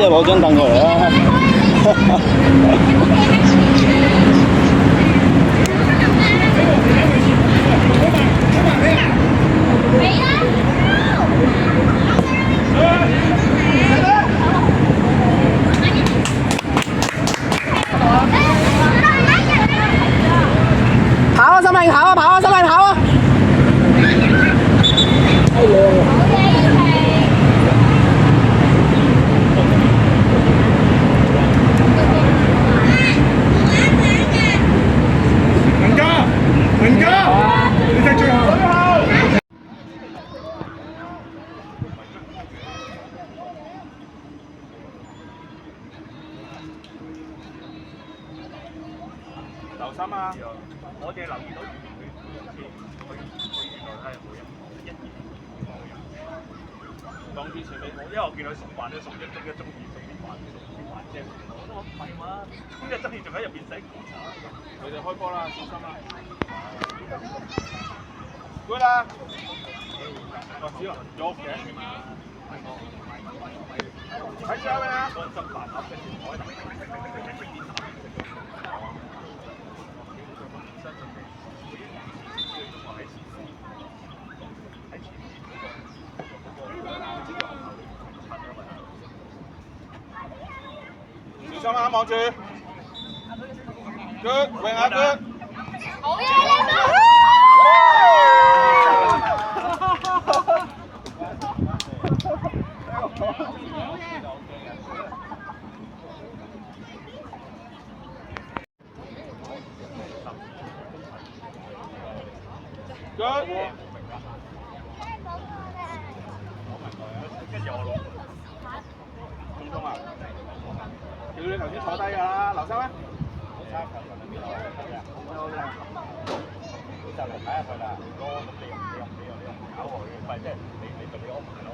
攞張凳過嚟啦。跑啊，心命跑啊，跑啊，心命跑啊！留心啊！我哋留意到佢原來係冇人1、2當之前俾我，因為我見佢熟慣咧，熟一中意啫。我唔係嘛，咁就真係仲喺入邊洗檢查。佢哋開波啦，小心啦！Good 啦！哦，只能喐嘅。睇住啊！咩啊？個執飯盒跟住台。小心啊！望住 ，good， 泳下 good。好嘢！good。跟住我攞。中中啊！叫你頭先坐低㗎啦，留心啊！就嚟睇下佢啦，咁你又搞佢，唔係即係你安排咯。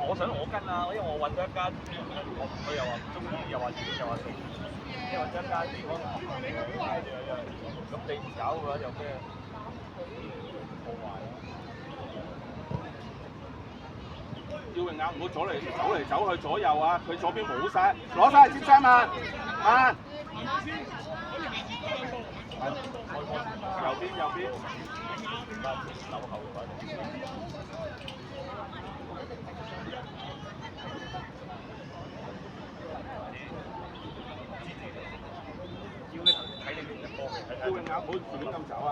我想我跟啊，因為我揾咗一間，佢又話唔中意，又話遠，又話剩，因為揾咗一間地方咁你唔搞嘅話就咩破壞咯。要泳眼唔好走嚟走去左右啊！佢左邊冇晒，攞晒接晒慢。右邊。留後位。要你睇你另一波嘅，要泳眼唔好隨便咁走啊！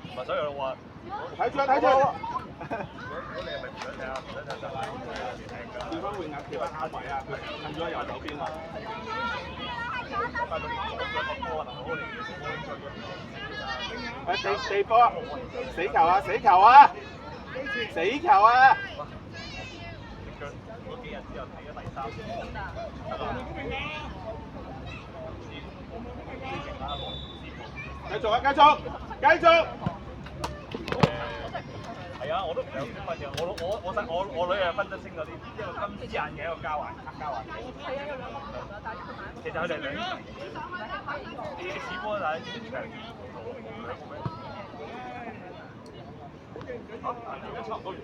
唔係，所以我話睇住啊，睇住。如果你係咪唔想睇啊？唔想睇就調翻泳眼，調翻啱位啊！佢近咗右手邊啊！地波，死球啊！死球啊！死球啊！嗰幾日之後睇咗第3次，繼續啊！繼續！係啊，我都唔想分嘅。我女係分得清嗰啲，因為金絲眼嘅一個交環。係啊，有兩個其實佢哋兩啲似波但係長兩個咩？而家差唔多完，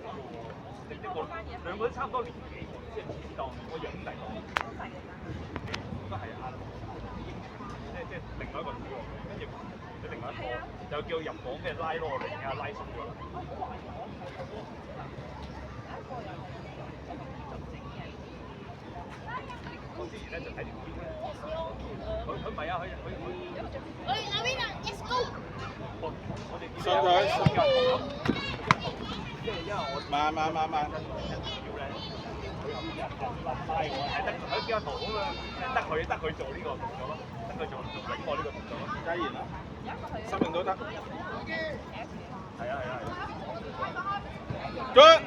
兩個都差唔多年紀，即係似當我養弟。都係啊，即係另外一個組喎，跟住你另外一個就叫入網咩拉羅嚟啊，拉鬆咗。我之前咧就睇條片，佢唔係啊，佢阿 Vina，let's go。我哋見到即係因為我慢。佢叫阿圖咁樣，得佢做呢個動作咯，得佢做整我呢個動作咯。嘉賢啊，生命都得。係啊。Good，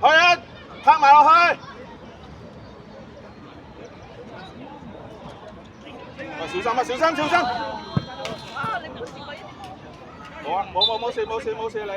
去啊，拍埋落去。小心啊！小心！啊！你冇試過冇啊！冇事你。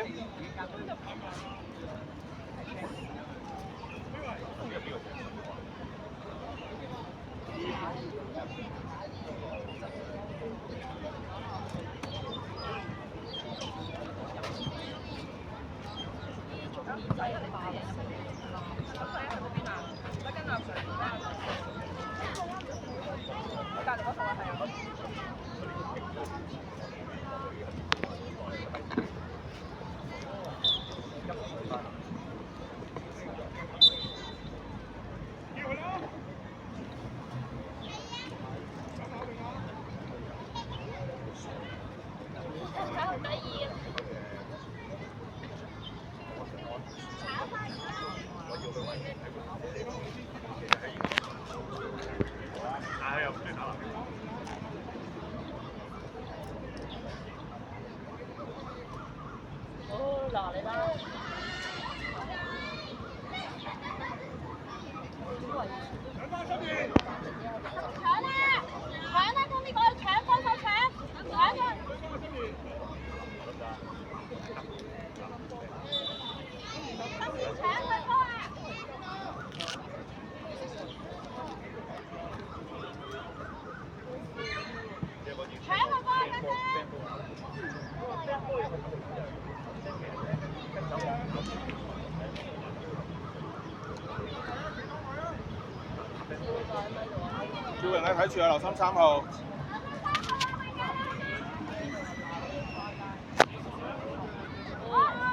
叫人喺睇住啊，留心3號。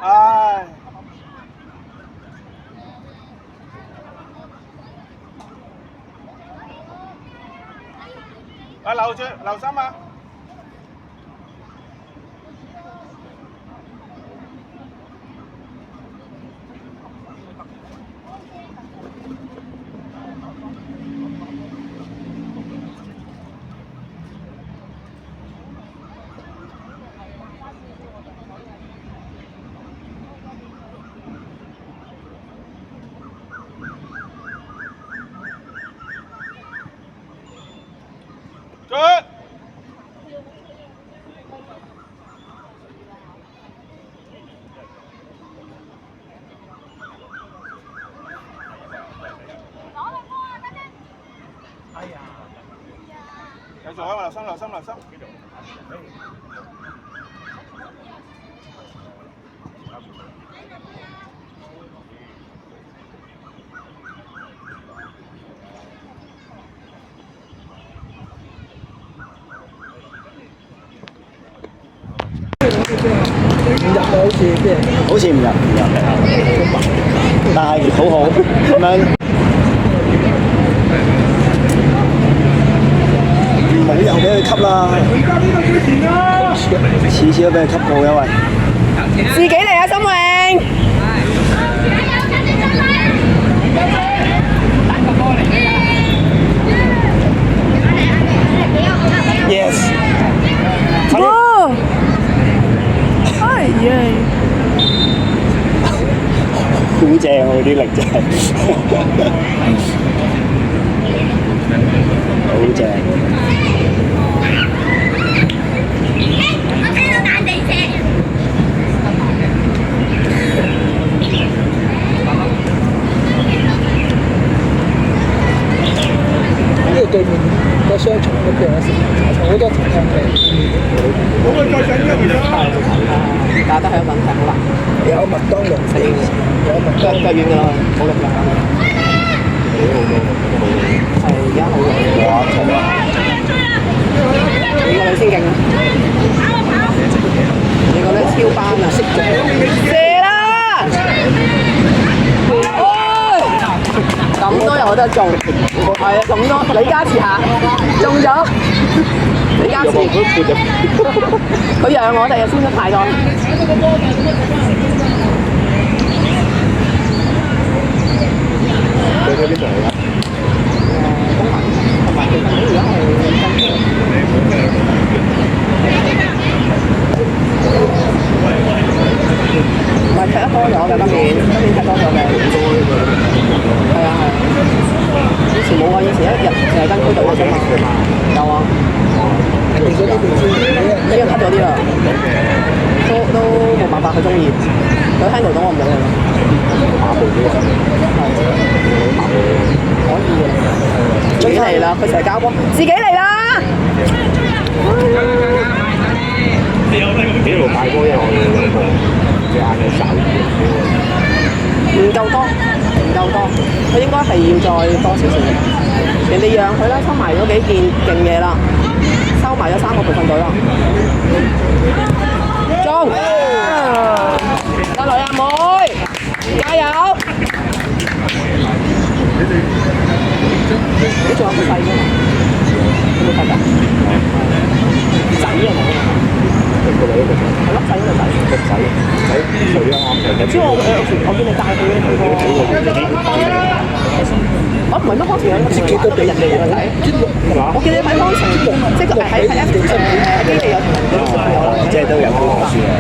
唉。啊，留住，留心啊！繼續啊！留心，留心，留心。好似唔入，但係好好咁樣，冇又俾佢吸啦，次次都俾佢吸過，因為自己嚟啊，心穎。Yes。哦，哎呀！好正喎！啲力真係好正。我聽到大地聲。呢度對面個商場嗰邊好多茶餐廳。打得係問題好啦。有麥當勞死，有麥當勞腳軟㗎啦，冇力啦。係而家好咗。哇！痛啊！你個女先勁啊！你個女超班啊！射啦！咁多有得做，係啊，咁多李嘉慈下中咗，李嘉慈佢讓我哋啊，輸得太多。佢喺邊度嚟㗎？公民同埋其實而家係唔係踢得多咗嘅今年踢多咗嘅。係啊係啊，以前冇啊，以前一日成日跟區隊嘅啫嘛。有啊。變咗呢邊先，呢個 cut 咗啲啦，都冇辦法，佢中意，佢 handle 到我唔到佢啦。可以嘅，自己嚟啦，佢成日交波，自己嚟啦。幾路大波因為我哋兩個隻眼係手唔夠多，唔夠多，佢應該係要再多少少。人哋讓佢啦，收埋咗幾件勁嘢啦。有3個培訓隊啦。中，得女阿妹，加油！你仲有個細㗎嘛？有冇睇㗎？仔啊冇啊！係咯，仔嗰個仔。仔水啊啱嘅。知我見你帶佢去我唔係乜康城有自己都俾人哋個仔。我見你睇康城，即係喺 F 基地有同人哋小朋友啦。即係都有好書啊！